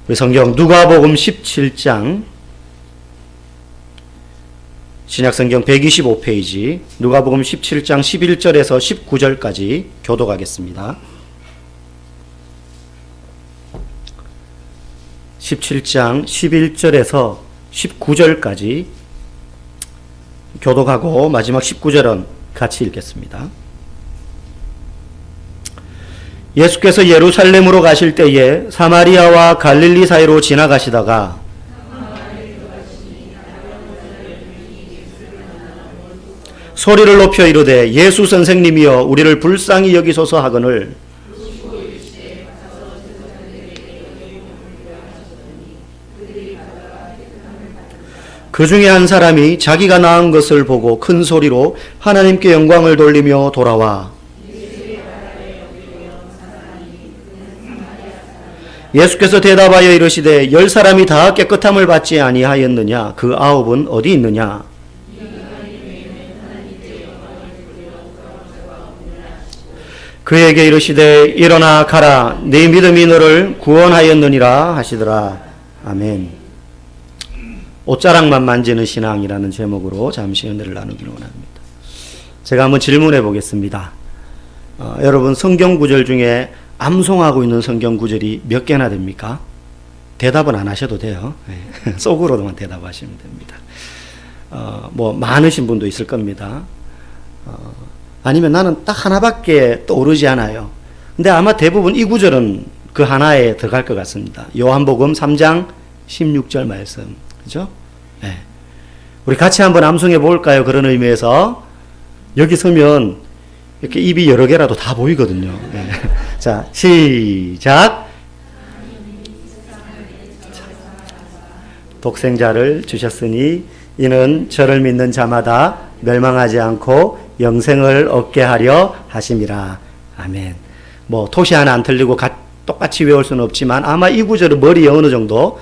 우리 성경 누가복음 17장 신약성경 125페이지 누가복음 17장 11절에서 19절까지 교독하겠습니다. 17장 11절에서 19절까지 교독하고 마지막 19절은 같이 읽겠습니다. 예수께서 예루살렘으로 가실 때에 사마리아와 갈릴리 사이로 지나가시다가 소리를 높여 이르되 예수 선생님이여 우리를 불쌍히 여기소서 하거늘 그 중에 한 사람이 자기가 낳은 것을 보고 큰 소리로 하나님께 영광을 돌리며 돌아와 예수께서 대답하여 이르시되 10사람이 다 깨끗함을 받지 아니하였느냐? 그 9은 어디 있느냐? 그에게 이르시되 일어나 가라 네 믿음이 너를 구원하였느니라 하시더라. 아멘. 옷자락만 만지는 신앙이라는 제목으로 잠시 은혜를 나누기를 원합니다. 제가 한번 질문해 보겠습니다. 여러분 성경 구절 중에 암송하고 있는 성경 구절이 몇 개나 됩니까? 대답은 안 하셔도 돼요. 속으로만 대답하시면 됩니다. 뭐 많으신 분도 있을 겁니다. 아니면 나는 딱 하나밖에 떠오르지 않아요. 근데 아마 대부분 이 구절은 그 하나에 들어갈 것 같습니다. 요한복음 3장 16절 말씀. 그죠? 네. 우리 같이 한번 암송해 볼까요? 그런 의미에서 여기 서면 이렇게 입이 여러 개라도 다 보이거든요. 네. 자, 시작. 독생자를 주셨으니 이는 저를 믿는 자마다 멸망하지 않고 영생을 얻게 하려 하심이라. 아멘. 뭐 토시 하나 안 틀리고 똑같이 외울 수는 없지만 아마 이 구절을 머리에 어느 정도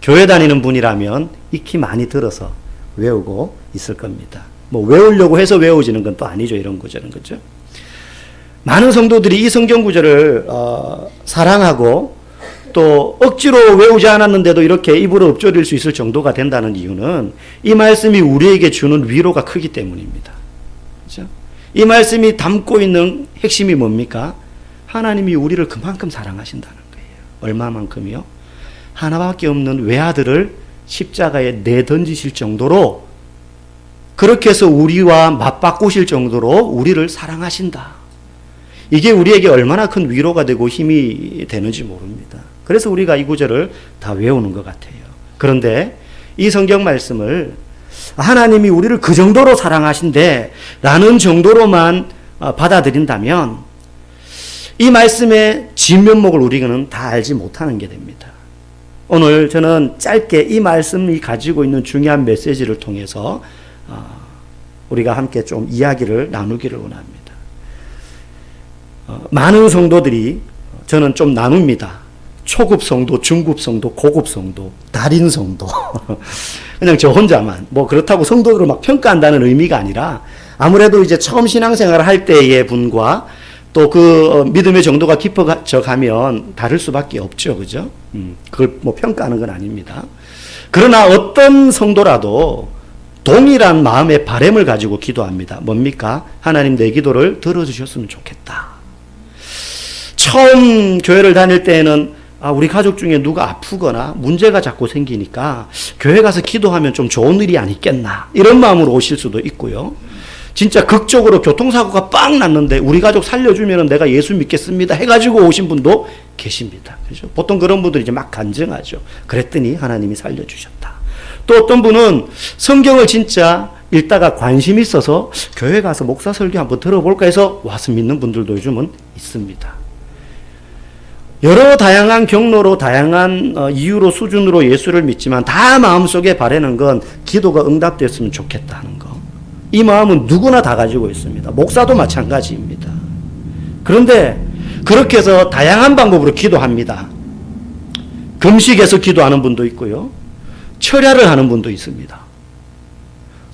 교회 다니는 분이라면 익히 많이 들어서 외우고 있을 겁니다. 뭐 외우려고 해서 외워지는 건 또 아니죠. 이런 구절은. 그죠? 많은 성도들이 이 성경 구절을 사랑하고 또 억지로 외우지 않았는데도 이렇게 입으로 읊조릴 수 있을 정도가 된다는 이유는 이 말씀이 우리에게 주는 위로가 크기 때문입니다. 그렇죠? 이 말씀이 담고 있는 핵심이 뭡니까? 하나님이 우리를 그만큼 사랑하신다는 거예요. 얼마만큼이요? 하나밖에 없는 외아들을 십자가에 내던지실 정도로 그렇게 해서 우리와 맞바꾸실 정도로 우리를 사랑하신다. 이게 우리에게 얼마나 큰 위로가 되고 힘이 되는지 모릅니다. 그래서 우리가 이 구절을 다 외우는 것 같아요. 그런데 이 성경 말씀을 하나님이 우리를 그 정도로 사랑하신대 라는 정도로만 받아들인다면 이 말씀의 진면목을 우리는 다 알지 못하는 게 됩니다. 오늘 저는 짧게 이 말씀이 가지고 있는 중요한 메시지를 통해서 우리가 함께 좀 이야기를 나누기를 원합니다. 많은 성도들이 저는 좀 나눕니다. 초급 성도, 중급 성도, 고급 성도, 달인 성도. 그냥 저 혼자만. 뭐 그렇다고 성도들을 막 평가한다는 의미가 아니라 아무래도 이제 처음 신앙생활을 할 때의 분과 또 그 믿음의 정도가 깊어져 가면 다를 수밖에 없죠. 그죠? 그걸 뭐 평가하는 건 아닙니다. 그러나 어떤 성도라도 동일한 마음의 바람을 가지고 기도합니다. 뭡니까? 하나님 내 기도를 들어주셨으면 좋겠다. 처음 교회를 다닐 때에는 우리 가족 중에 누가 아프거나 문제가 자꾸 생기니까 교회 가서 기도하면 좀 좋은 일이 아니겠나 이런 마음으로 오실 수도 있고요. 진짜 극적으로 교통사고가 빵 났는데 우리 가족 살려주면 내가 예수 믿겠습니다 해가지고 오신 분도 계십니다. 그렇죠? 보통 그런 분들이 이제 막 간증하죠. 그랬더니 하나님이 살려주셨다. 또 어떤 분은 성경을 진짜 읽다가 관심 있어서 교회 가서 목사 설교 한번 들어볼까 해서 와서 믿는 분들도 요즘은 있습니다. 여러 다양한 경로로 다양한 이유로 수준으로 예수를 믿지만 다 마음속에 바라는 건 기도가 응답됐으면 좋겠다 하는 거. 이 마음은 누구나 다 가지고 있습니다. 목사도 마찬가지입니다. 그런데 그렇게 해서 다양한 방법으로 기도합니다. 금식해서 기도하는 분도 있고요. 철야를 하는 분도 있습니다.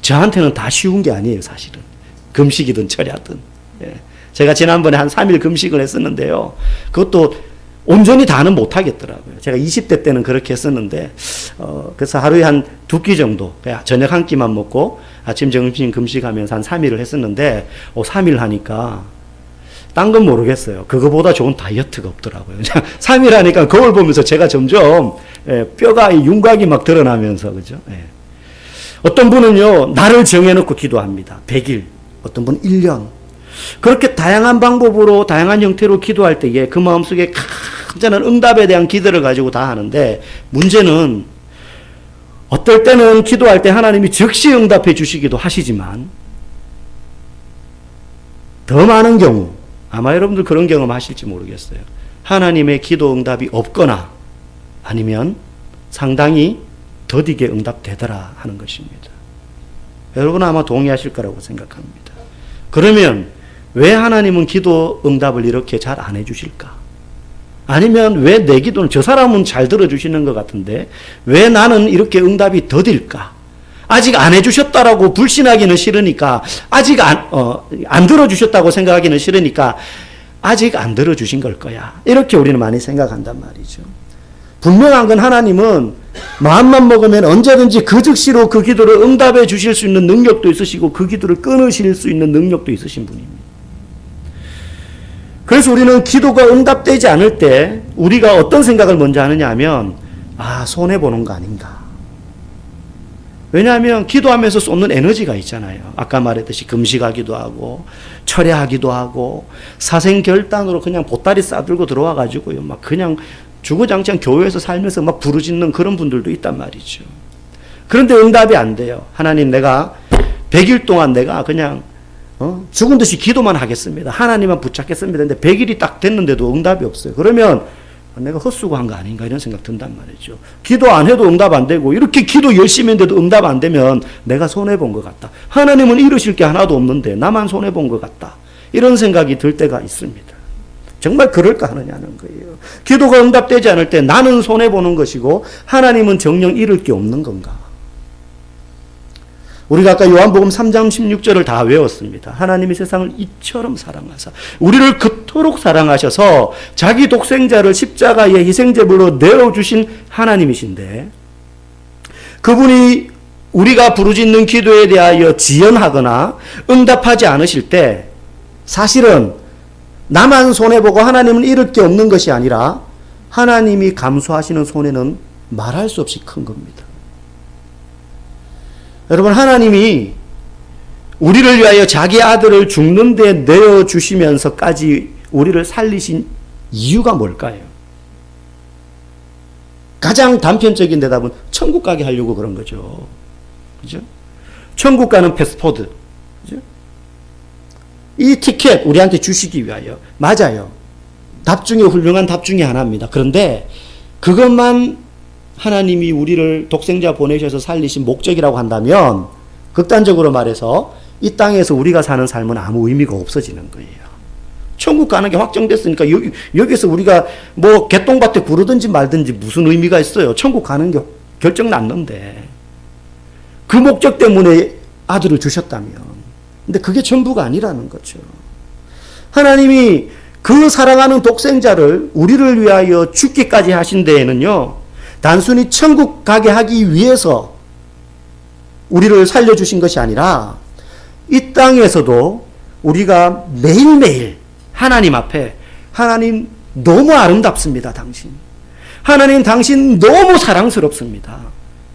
저한테는 다 쉬운 게 아니에요, 사실은. 금식이든 철야든. 예. 제가 지난번에 한 3일 금식을 했었는데요. 그것도 온전히 다는 못하겠더라고요. 제가 20대 때는 그렇게 했었는데, 그래서 하루에 한 2끼 정도, 저녁 한 끼만 먹고 아침, 점심 금식하면서 한 3일을 했었는데, 3일 하니까, 딴 건 모르겠어요. 그거보다 좋은 다이어트가 없더라고요. 3일 하니까 거울 보면서 제가 점점, 뼈가, 윤곽이 막 드러나면서, 그죠? 어떤 분은요, 날을 정해놓고 기도합니다. 100일. 어떤 분은 1년. 그렇게 다양한 방법으로, 다양한 형태로 기도할 때에 그 마음속에 간절한 응답에 대한 기대를 가지고 다 하는데, 문제는 어떨 때는 기도할 때 하나님이 즉시 응답해 주시기도 하시지만, 더 많은 경우, 아마 여러분들 그런 경험 하실지 모르겠어요. 하나님의 기도 응답이 없거나 아니면 상당히 더디게 응답되더라 하는 것입니다. 여러분은 아마 동의하실 거라고 생각합니다. 그러면 왜 하나님은 기도 응답을 이렇게 잘 안 해주실까? 아니면 왜 내 기도는, 저 사람은 잘 들어주시는 것 같은데 왜 나는 이렇게 응답이 더딜까? 아직 안 해주셨다라고 불신하기는 싫으니까, 아직 안 들어주셨다고 생각하기는 싫으니까 아직 안 들어주신 걸 거야. 이렇게 우리는 많이 생각한단 말이죠. 분명한 건 하나님은 마음만 먹으면 언제든지 그 즉시로 그 기도를 응답해 주실 수 있는 능력도 있으시고 그 기도를 끊으실 수 있는 능력도 있으신 분입니다. 그래서 우리는 기도가 응답되지 않을 때 우리가 어떤 생각을 먼저 하느냐 하면, 손해보는 거 아닌가. 왜냐하면 기도하면서 쏟는 에너지가 있잖아요. 아까 말했듯이 금식하기도 하고 철야하기도 하고 사생결단으로 그냥 보따리 싸들고 들어와가지고요, 막 그냥 주구장창 교회에서 살면서 막 부르짖는 그런 분들도 있단 말이죠. 그런데 응답이 안 돼요. 하나님, 내가 100일 동안 내가 그냥 죽은 듯이 기도만 하겠습니다. 하나님만 붙잡겠습니다. 근데 100일이 딱 됐는데도 응답이 없어요. 그러면 내가 헛수고한 거 아닌가 이런 생각 든단 말이죠. 기도 안 해도 응답 안 되고 이렇게 기도 열심히 했는데도 응답 안 되면 내가 손해본 것 같다. 하나님은 이루실 게 하나도 없는데 나만 손해본 것 같다. 이런 생각이 들 때가 있습니다. 정말 그럴까 하느냐는 거예요. 기도가 응답되지 않을 때 나는 손해보는 것이고 하나님은 정녕 이룰 게 없는 건가. 우리가 아까 요한복음 3장 16절을 다 외웠습니다. 하나님이 세상을 이처럼 사랑하사 우리를 그토록 사랑하셔서 자기 독생자를 십자가의 희생제물로 내어주신 하나님이신데, 그분이 우리가 부르짖는 기도에 대하여 지연하거나 응답하지 않으실 때 사실은 나만 손해보고 하나님은 이룰 게 없는 것이 아니라 하나님이 감수하시는 손해는 말할 수 없이 큰 겁니다. 여러분, 하나님이 우리를 위하여 자기 아들을 죽는 데 내어주시면서까지 우리를 살리신 이유가 뭘까요? 가장 단편적인 대답은 천국 가게 하려고 그런 거죠. 그죠? 천국 가는 패스포드. 그죠? 이 티켓 우리한테 주시기 위하여. 맞아요. 답 중에 훌륭한 답 중에 하나입니다. 그런데 그것만 하나님이 우리를 독생자 보내셔서 살리신 목적이라고 한다면, 극단적으로 말해서 이 땅에서 우리가 사는 삶은 아무 의미가 없어지는 거예요. 천국 가는 게 확정됐으니까 여기서 우리가 뭐 개똥밭에 구르든지 말든지 무슨 의미가 있어요. 천국 가는 게 결정 났는데 그 목적 때문에 아들을 주셨다면. 근데 그게 전부가 아니라는 거죠. 하나님이 그 사랑하는 독생자를 우리를 위하여 죽기까지 하신 데에는요, 단순히 천국 가게 하기 위해서 우리를 살려주신 것이 아니라 이 땅에서도 우리가 매일매일 하나님 앞에, 하나님 너무 아름답습니다, 당신. 하나님 당신 너무 사랑스럽습니다.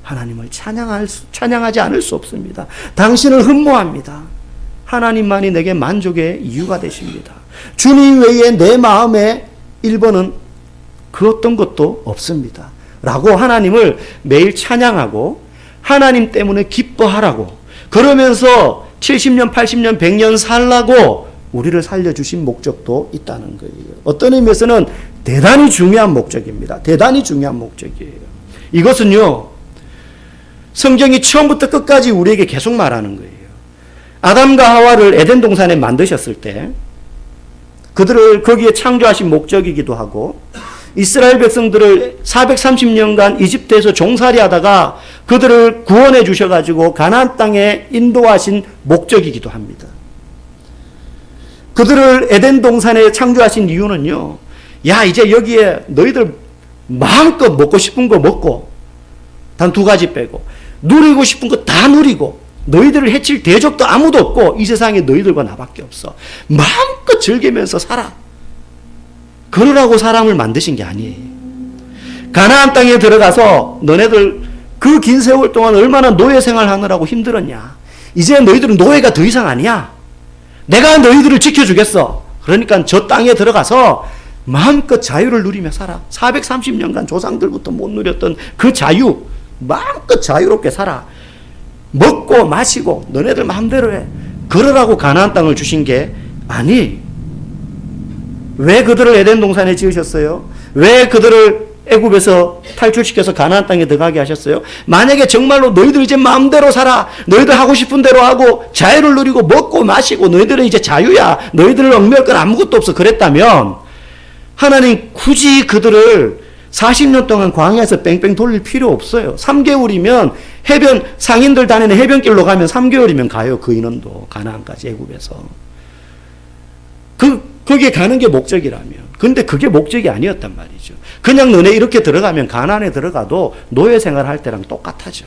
하나님을 찬양하지 않을 수 없습니다. 당신을 흠모합니다. 하나님만이 내게 만족의 이유가 되십니다. 주님 외에 내 마음에 1번은 그 어떤 것도 없습니다. 라고 하나님을 매일 찬양하고 하나님 때문에 기뻐하라고, 그러면서 70년, 80년, 100년 살라고 우리를 살려주신 목적도 있다는 거예요. 어떤 의미에서는 대단히 중요한 목적입니다. 대단히 중요한 목적이에요. 이것은요, 성경이 처음부터 끝까지 우리에게 계속 말하는 거예요. 아담과 하와를 에덴 동산에 만드셨을 때 그들을 거기에 창조하신 목적이기도 하고, 이스라엘 백성들을 430년간 이집트에서 종살이 하다가 그들을 구원해 주셔가지고 가나안 땅에 인도하신 목적이기도 합니다. 그들을 에덴 동산에 창조하신 이유는요, 야, 이제 여기에 너희들 마음껏 먹고 싶은 거 먹고, 단 2가지 빼고, 누리고 싶은 거 다 누리고, 너희들을 해칠 대적도 아무도 없고, 이 세상에 너희들과 나밖에 없어. 마음껏 즐기면서 살아. 그러라고 사람을 만드신 게 아니에요. 가나안 땅에 들어가서 너네들 그 긴 세월 동안 얼마나 노예 생활하느라고 힘들었냐. 이제 너희들은 노예가 더 이상 아니야. 내가 너희들을 지켜주겠어. 그러니까 저 땅에 들어가서 마음껏 자유를 누리며 살아. 430년간 조상들부터 못 누렸던 그 자유, 마음껏 자유롭게 살아. 먹고 마시고 너네들 마음대로 해. 그러라고 가나안 땅을 주신 게 아니. 왜 그들을 에덴 동산에 지으셨어요? 왜 그들을 애굽에서 탈출시켜서 가나안 땅에 들어가게 하셨어요? 만약에 정말로 너희들 이제 마음대로 살아, 너희들 하고 싶은 대로 하고 자유를 누리고 먹고 마시고 너희들은 이제 자유야, 너희들을 얽매일 건 아무것도 없어, 그랬다면 하나님 굳이 그들을 40년 동안 광야에서 뺑뺑 돌릴 필요 없어요. 3개월이면 해변, 상인들 다니는 해변길로 가면 3개월이면 가요. 그 인원도 가나안까지, 애굽에서. 거기에 가는 게 목적이라면. 근데 그게 목적이 아니었단 말이죠. 그냥 너네 이렇게 들어가면, 가나안에 들어가도 노예 생활할 때랑 똑같아져.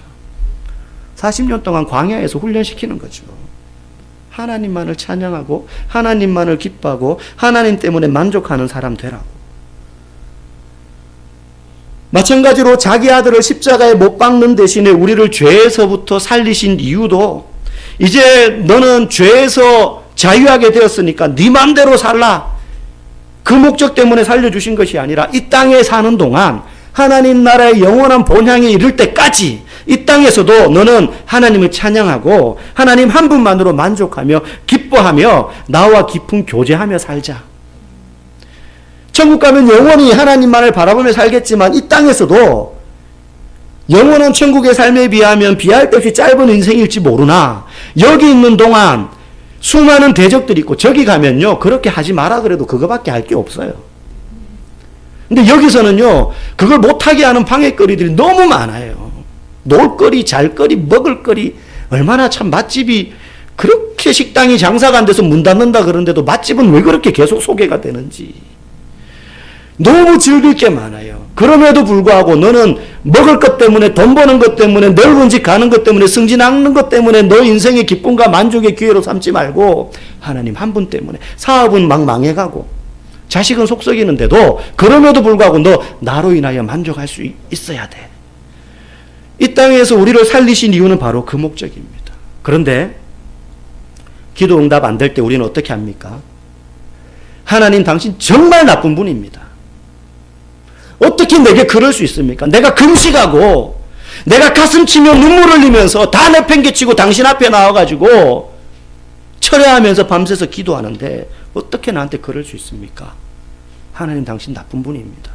40년 동안 광야에서 훈련시키는 거죠. 하나님만을 찬양하고 하나님만을 기뻐하고 하나님 때문에 만족하는 사람 되라고. 마찬가지로 자기 아들을 십자가에 못 박는 대신에 우리를 죄에서부터 살리신 이유도, 이제 너는 죄에서 자유하게 되었으니까 네 맘대로 살라, 그 목적 때문에 살려주신 것이 아니라 이 땅에 사는 동안 하나님 나라의 영원한 본향에 이를 때까지 이 땅에서도 너는 하나님을 찬양하고 하나님 한 분만으로 만족하며 기뻐하며 나와 깊은 교제하며 살자. 천국 가면 영원히 하나님만을 바라보며 살겠지만 이 땅에서도 영원한 천국의 삶에 비하면 비할 데 없이 짧은 인생일지 모르나 여기 있는 동안 수많은 대적들이 있고, 저기 가면요 그렇게 하지 마라 그래도 그거밖에 할 게 없어요. 근데 여기서는요 그걸 못하게 하는 방해거리들이 너무 많아요. 놀거리, 잘거리, 먹을거리, 얼마나 참 맛집이, 그렇게 식당이 장사가 안 돼서 문 닫는다 그러는데도 맛집은 왜 그렇게 계속 소개가 되는지. 너무 즐길 게 많아요. 그럼에도 불구하고 너는 먹을 것 때문에, 돈 버는 것 때문에, 넓은 집 가는 것 때문에, 승진하는 것 때문에 너 인생의 기쁨과 만족의 기회로 삼지 말고 하나님 한 분 때문에. 사업은 막 망해가고 자식은 속썩이는데도 그럼에도 불구하고 너 나로 인하여 만족할 수 있어야 돼. 이 땅에서 우리를 살리신 이유는 바로 그 목적입니다. 그런데 기도 응답 안 될 때 우리는 어떻게 합니까? 하나님 당신 정말 나쁜 분입니다. 어떻게 내게 그럴 수 있습니까? 내가 금식하고 내가 가슴 치며 눈물 흘리면서 다 내팽개치고 당신 앞에 나와가지고 철회하면서 밤새서 기도하는데 어떻게 나한테 그럴 수 있습니까? 하나님 당신 나쁜 분입니다.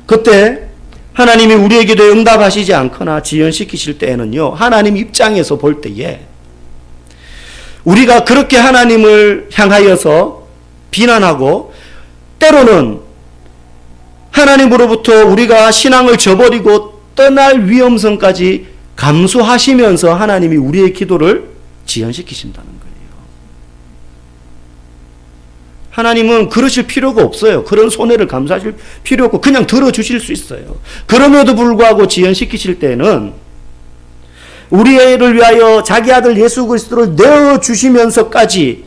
그때 하나님이 우리의 기도에 응답하시지 않거나 지연시키실 때에는요, 하나님 입장에서 볼 때에 우리가 그렇게 하나님을 향하여서 비난하고 때로는 하나님으로부터 우리가 신앙을 저버리고 떠날 위험성까지 감수하시면서 하나님이 우리의 기도를 지연시키신다는 거예요. 하나님은 그러실 필요가 없어요. 그런 손해를 감수하실 필요 없고 그냥 들어주실 수 있어요. 그럼에도 불구하고 지연시키실 때는 우리를 위하여 자기 아들 예수 그리스도를 내어주시면서까지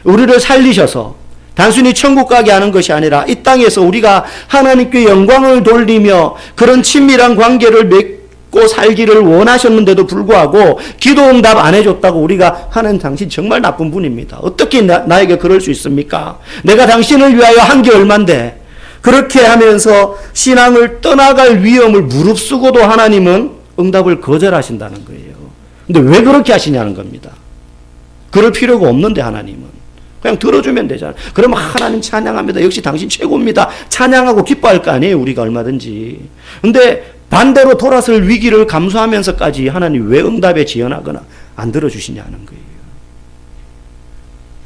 우리를 살리셔서 단순히 천국 가게 하는 것이 아니라 이 땅에서 우리가 하나님께 영광을 돌리며 그런 친밀한 관계를 맺고 살기를 원하셨는데도 불구하고 기도 응답 안 해줬다고 우리가 하는 당신 정말 나쁜 분입니다. 어떻게 나에게 그럴 수 있습니까? 내가 당신을 위하여 한 게 얼만데. 그렇게 하면서 신앙을 떠나갈 위험을 무릅쓰고도 하나님은 응답을 거절하신다는 거예요. 근데 왜 그렇게 하시냐는 겁니다. 그럴 필요가 없는데 하나님은. 그냥 들어주면 되잖아요. 그러면 하나님 찬양합니다. 역시 당신 최고입니다. 찬양하고 기뻐할 거 아니에요. 우리가 얼마든지. 근데 반대로 돌아설 위기를 감수하면서까지 하나님 왜 응답에 지연하거나 안 들어주시냐는 거예요.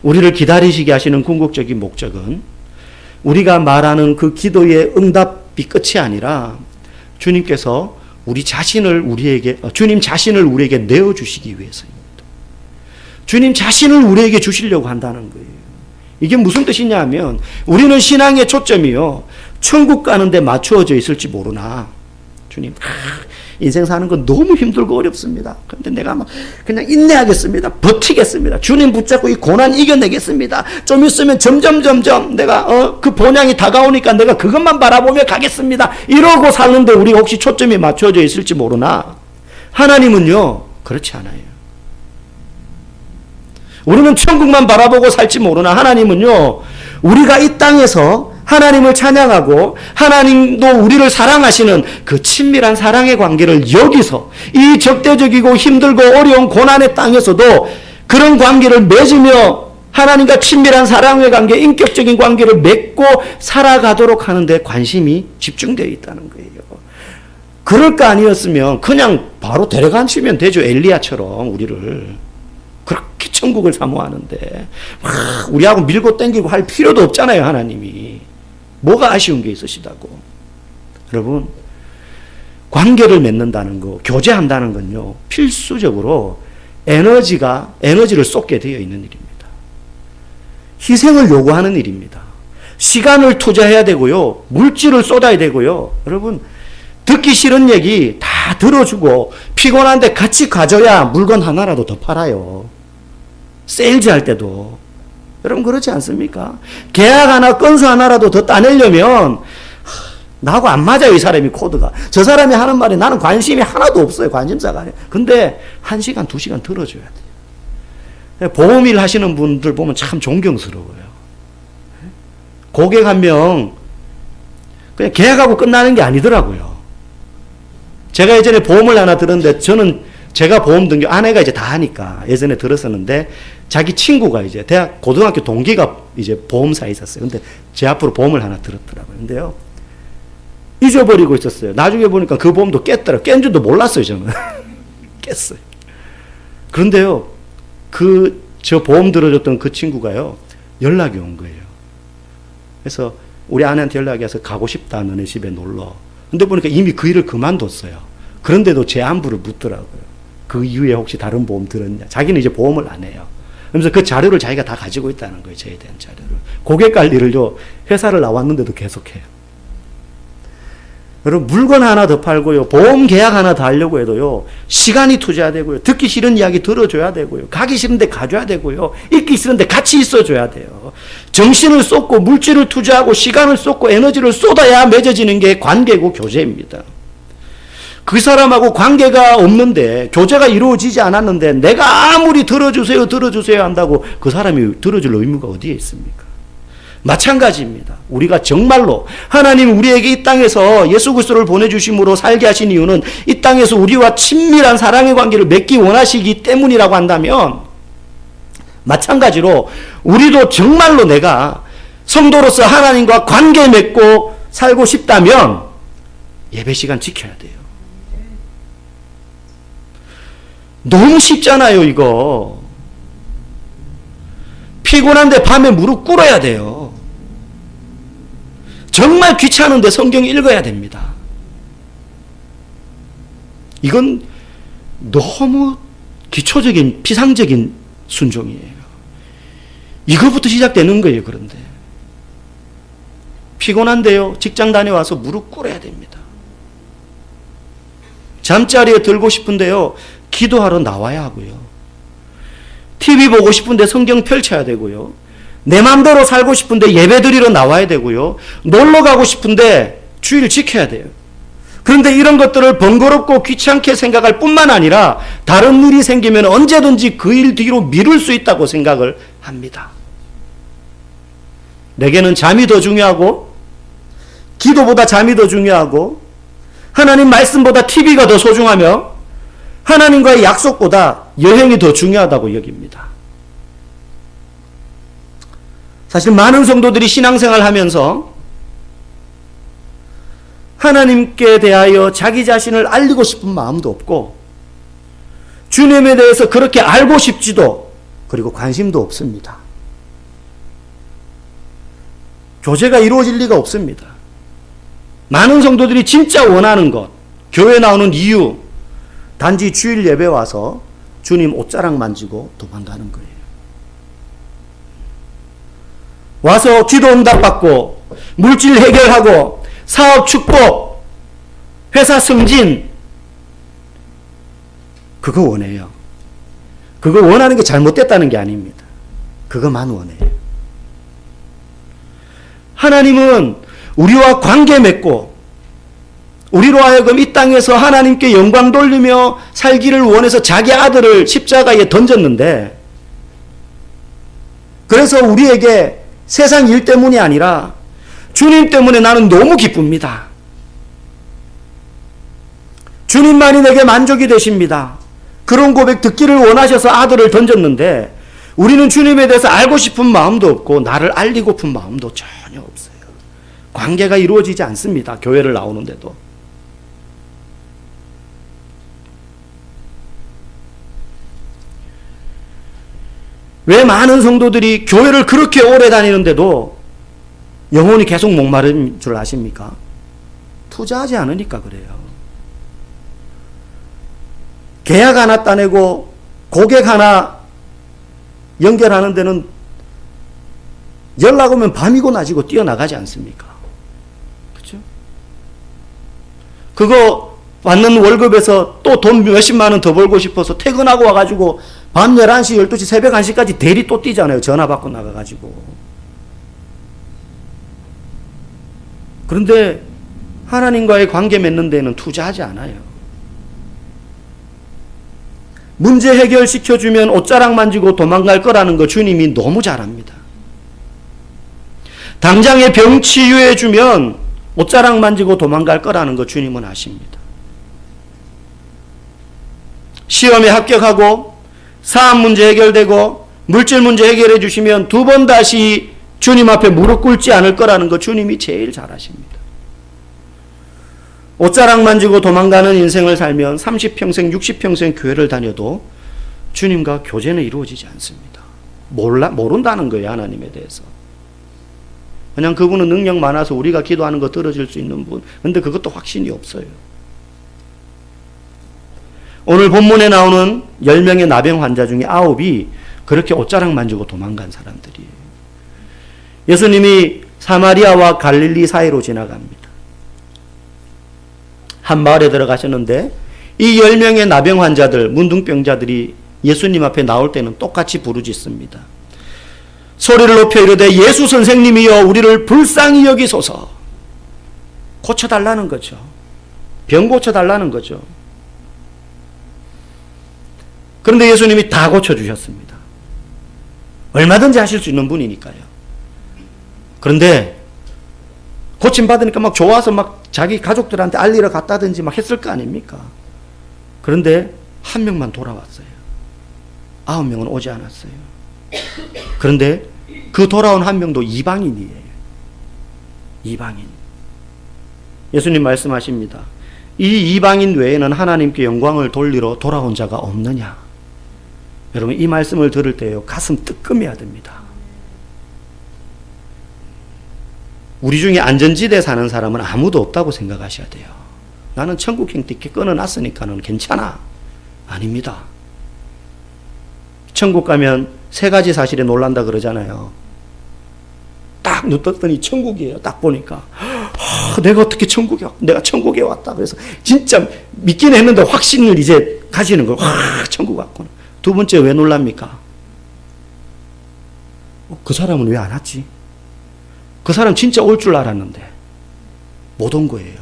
우리를 기다리시게 하시는 궁극적인 목적은 우리가 말하는 그 기도의 응답이 끝이 아니라 주님께서 주님 자신을 우리에게 내어주시기 위해서입니다. 주님 자신을 우리에게 주시려고 한다는 거예요. 이게 무슨 뜻이냐 하면 우리는 신앙의 초점이요, 천국 가는 데 맞추어져 있을지 모르나 주님, 인생 사는 건 너무 힘들고 어렵습니다. 그런데 내가 막 그냥 인내하겠습니다. 버티겠습니다. 주님 붙잡고 이 고난 이겨내겠습니다. 좀 있으면 점점 내가 그 본향이 다가오니까 내가 그것만 바라보며 가겠습니다. 이러고 사는데 우리 혹시 초점이 맞춰져 있을지 모르나 하나님은요 그렇지 않아요. 우리는 천국만 바라보고 살지 모르나 하나님은요 우리가 이 땅에서 하나님을 찬양하고 하나님도 우리를 사랑하시는 그 친밀한 사랑의 관계를 여기서 이 적대적이고 힘들고 어려운 고난의 땅에서도 그런 관계를 맺으며 하나님과 친밀한 사랑의 관계, 인격적인 관계를 맺고 살아가도록 하는 데 관심이 집중되어 있다는 거예요. 그럴 거 아니었으면 그냥 바로 데려가시면 되죠. 엘리야처럼 우리를. 그렇게 천국을 사모하는데 막 우리하고 밀고 땡기고 할 필요도 없잖아요. 하나님이. 뭐가 아쉬운 게 있으시다고. 여러분, 관계를 맺는다는 거, 교제한다는 건요 필수적으로 에너지를 쏟게 되어 있는 일입니다. 희생을 요구하는 일입니다. 시간을 투자해야 되고요, 물질을 쏟아야 되고요. 여러분, 듣기 싫은 얘기 다 들어주고 피곤한데 같이 가져야 물건 하나라도 더 팔아요. 세일즈 할 때도. 여러분 그렇지 않습니까? 계약 하나, 건수 하나라도 더 따내려면 나하고 안 맞아요. 이 사람이 코드가. 저 사람이 하는 말에 나는 관심이 하나도 없어요. 관심사가 아니에요. 근데 1시간, 2시간 들어줘야 돼요. 보험일 하시는 분들 보면 참 존경스러워요. 고객 한 명 그냥 계약하고 끝나는 게 아니더라고요. 제가 예전에 보험을 하나 들었는데 제가 보험 등록, 아내가 이제 다 하니까 예전에 들었었는데 자기 친구가 이제 고등학교 동기가 이제 보험사에 있었어요. 근데 제 앞으로 보험을 하나 들었더라고요. 근데요, 잊어버리고 있었어요. 나중에 보니까 그 보험도 깼더라고요. 깬 줄도 몰랐어요, 저는. 깼어요. 그런데요, 저 보험 들어줬던 그 친구가요, 연락이 온 거예요. 그래서 우리 아내한테 연락이 와서 가고 싶다, 너네 집에 놀러. 근데 보니까 이미 그 일을 그만뒀어요. 그런데도 제 안부를 묻더라고요. 그 이후에 혹시 다른 보험 들었냐. 자기는 이제 보험을 안 해요. 그러면서 그 자료를 자기가 다 가지고 있다는 거예요. 저에 대한 자료를. 고객 관리를요, 회사를 나왔는데도 계속해요. 여러분, 물건 하나 더 팔고요, 보험 계약 하나 더 하려고 해도요, 시간이 투자해야 되고요, 듣기 싫은 이야기 들어줘야 되고요, 가기 싫은데 가줘야 되고요, 있기 싫은데 같이 있어줘야 돼요. 정신을 쏟고 물질을 투자하고 시간을 쏟고 에너지를 쏟아야 맺어지는 게 관계고 교제입니다. 그 사람하고 관계가 없는데, 교제가 이루어지지 않았는데 내가 아무리 들어주세요 한다고 그 사람이 들어줄 의무가 어디에 있습니까? 마찬가지입니다. 우리가 정말로 하나님 우리에게 이 땅에서 예수 그리스도를 보내주심으로 살게 하신 이유는 이 땅에서 우리와 친밀한 사랑의 관계를 맺기 원하시기 때문이라고 한다면, 마찬가지로 우리도 정말로 내가 성도로서 하나님과 관계 맺고 살고 싶다면 예배 시간 지켜야 돼요. 너무 쉽잖아요, 이거. 피곤한데 밤에 무릎 꿇어야 돼요. 정말 귀찮은데 성경 읽어야 됩니다. 이건 너무 기초적인 피상적인 순종이에요. 이거부터 시작되는 거예요. 그런데 피곤한데요, 직장 다녀와서 무릎 꿇어야 됩니다. 잠자리에 들고 싶은데요, 기도하러 나와야 하고요. TV 보고 싶은데 성경 펼쳐야 되고요. 내 마음대로 살고 싶은데 예배 드리러 나와야 되고요. 놀러 가고 싶은데 주일 지켜야 돼요. 그런데 이런 것들을 번거롭고 귀찮게 생각할 뿐만 아니라 다른 일이 생기면 언제든지 그 일 뒤로 미룰 수 있다고 생각을 합니다. 내게는 잠이 더 중요하고, 기도보다 잠이 더 중요하고, 하나님 말씀보다 TV가 더 소중하며, 하나님과의 약속보다 여행이 더 중요하다고 여깁니다. 사실 많은 성도들이 신앙생활 하면서 하나님께 대하여 자기 자신을 알리고 싶은 마음도 없고, 주님에 대해서 그렇게 알고 싶지도, 그리고 관심도 없습니다. 교제가 이루어질 리가 없습니다. 많은 성도들이 진짜 원하는 것, 교회 나오는 이유, 단지 주일 예배 와서 주님 옷자락 만지고 도망가는 거예요. 와서 기도 응답받고 물질 해결하고 사업 축복, 회사 승진, 그거 원해요. 그거 원하는 게 잘못됐다는 게 아닙니다. 그것만 원해요. 하나님은 우리와 관계 맺고 우리로 하여금 이 땅에서 하나님께 영광 돌리며 살기를 원해서 자기 아들을 십자가에 던졌는데, 그래서 우리에게 세상 일 때문이 아니라 주님 때문에 나는 너무 기쁩니다. 주님만이 내게 만족이 되십니다. 그런 고백 듣기를 원하셔서 아들을 던졌는데, 우리는 주님에 대해서 알고 싶은 마음도 없고 나를 알리고픈 마음도 전혀 없어요. 관계가 이루어지지 않습니다. 교회를 나오는데도. 왜 많은 성도들이 교회를 그렇게 오래 다니는데도 영혼이 계속 목마른 줄 아십니까? 투자하지 않으니까 그래요. 계약 하나 따내고 고객 하나 연결하는 데는 연락 오면 밤이고 낮이고 뛰어나가지 않습니까? 그렇죠? 그거 받는 월급에서 또 돈 몇십만 원 더 벌고 싶어서 퇴근하고 와가지고 밤 11시, 12시, 새벽 1시까지 대리 또 뛰잖아요. 전화 받고 나가가지고. 그런데 하나님과의 관계 맺는 데는 투자하지 않아요. 문제 해결시켜주면 옷자락 만지고 도망갈 거라는 거 주님이 너무 잘 압니다. 당장에 병 치유해주면 옷자락 만지고 도망갈 거라는 거 주님은 아십니다. 시험에 합격하고 사업 문제 해결되고 물질 문제 해결해 주시면 두 번 다시 주님 앞에 무릎 꿇지 않을 거라는 거 주님이 제일 잘 아십니다. 옷자락 만지고 도망가는 인생을 살면 30평생, 60평생 교회를 다녀도 주님과 교제는 이루어지지 않습니다. 모른다는 거예요, 하나님에 대해서. 그냥 그분은 능력 많아서 우리가 기도하는 거 들어줄 수 있는 분. 근데 그것도 확신이 없어요. 오늘 본문에 나오는 10명의 나병 환자 중에 9이 그렇게 옷자락 만지고 도망간 사람들이에요. 예수님이 사마리아와 갈릴리 사이로 지나갑니다. 한 마을에 들어가셨는데 이 10명의 나병 환자들, 문둥병자들이 예수님 앞에 나올 때는 똑같이 부르짖습니다. 소리를 높여 이르되 예수 선생님이여 우리를 불쌍히 여기소서. 고쳐달라는 거죠. 병 고쳐달라는 거죠. 그런데 예수님이 다 고쳐주셨습니다. 얼마든지 하실 수 있는 분이니까요. 그런데 고침받으니까 막 좋아서 막 자기 가족들한테 알리러 갔다든지 막 했을 거 아닙니까? 그런데 한 명만 돌아왔어요. 9명은 오지 않았어요. 그런데 그 돌아온 한 명도 이방인이에요. 이방인. 예수님 말씀하십니다. 이 이방인 외에는 하나님께 영광을 돌리러 돌아온 자가 없느냐? 여러분 이 말씀을 들을 때요 가슴 뜨끔해야 됩니다. 우리 중에 안전지대에 사는 사람은 아무도 없다고 생각하셔야 돼요. 나는 천국행 티켓 끊어놨으니까는 괜찮아. 아닙니다. 천국 가면 세 가지 사실에 놀란다 그러잖아요. 딱 눈 떴더니 천국이에요. 딱 보니까 내가 어떻게 천국에 왔다. 내가 천국에 왔다. 그래서 진짜 믿긴 했는데 확신을 이제 가지는 거예요. 천국 왔구나. 두 번째 왜 놀랍니까? 그 사람은 왜 안 왔지? 그 사람 진짜 올 줄 알았는데 못 온 거예요.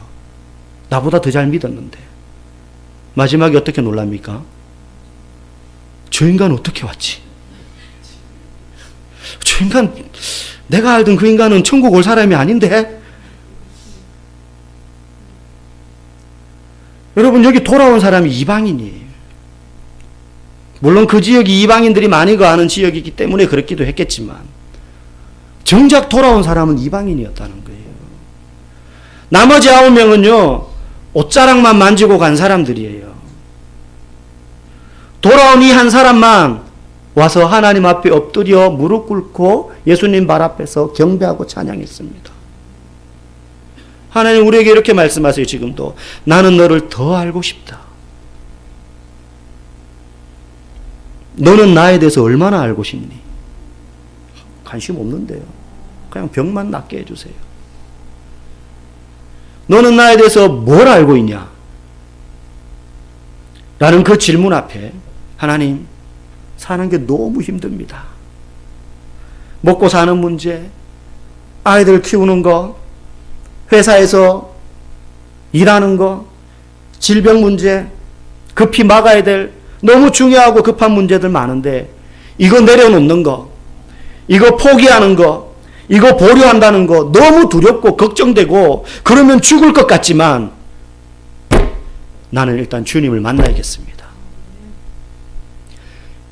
나보다 더 잘 믿었는데. 마지막에 어떻게 놀랍니까? 저 인간 어떻게 왔지? 저 인간 내가 알던 그 인간은 천국 올 사람이 아닌데? 여러분 여기 돌아온 사람이 이방인이에요. 물론 그 지역이 이방인들이 많이 거하는 지역이기 때문에 그렇기도 했겠지만 정작 돌아온 사람은 이방인이었다는 거예요. 나머지 9명은요 옷자락만 만지고 간 사람들이에요. 돌아온 이 한 사람만 와서 하나님 앞에 엎드려 무릎 꿇고 예수님 발 앞에서 경배하고 찬양했습니다. 하나님 우리에게 이렇게 말씀하세요. 지금도 나는 너를 더 알고 싶다. 너는 나에 대해서 얼마나 알고 싶니? 관심 없는데요. 그냥 병만 낫게 해주세요. 너는 나에 대해서 뭘 알고 있냐? 라는 그 질문 앞에 하나님, 사는 게 너무 힘듭니다. 먹고 사는 문제, 아이들 키우는 거, 회사에서 일하는 거, 질병 문제, 급히 막아야 될 너무 중요하고 급한 문제들 많은데 이거 내려놓는 거, 이거 포기하는 거, 이거 보류한다는 거 너무 두렵고 걱정되고 그러면 죽을 것 같지만 나는 일단 주님을 만나야겠습니다.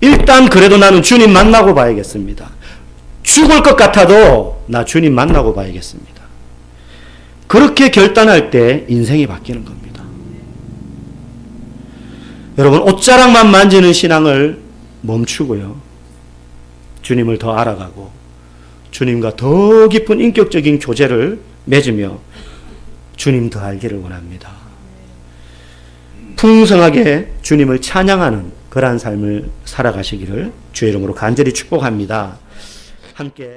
일단 그래도 나는 주님 만나고 봐야겠습니다. 죽을 것 같아도 나 주님 만나고 봐야겠습니다. 그렇게 결단할 때 인생이 바뀌는 겁니다. 여러분, 옷자락만 만지는 신앙을 멈추고요. 주님을 더 알아가고 주님과 더 깊은 인격적인 교제를 맺으며 주님 더 알기를 원합니다. 풍성하게 주님을 찬양하는 그러한 삶을 살아가시기를 주의 이름으로 간절히 축복합니다. 함께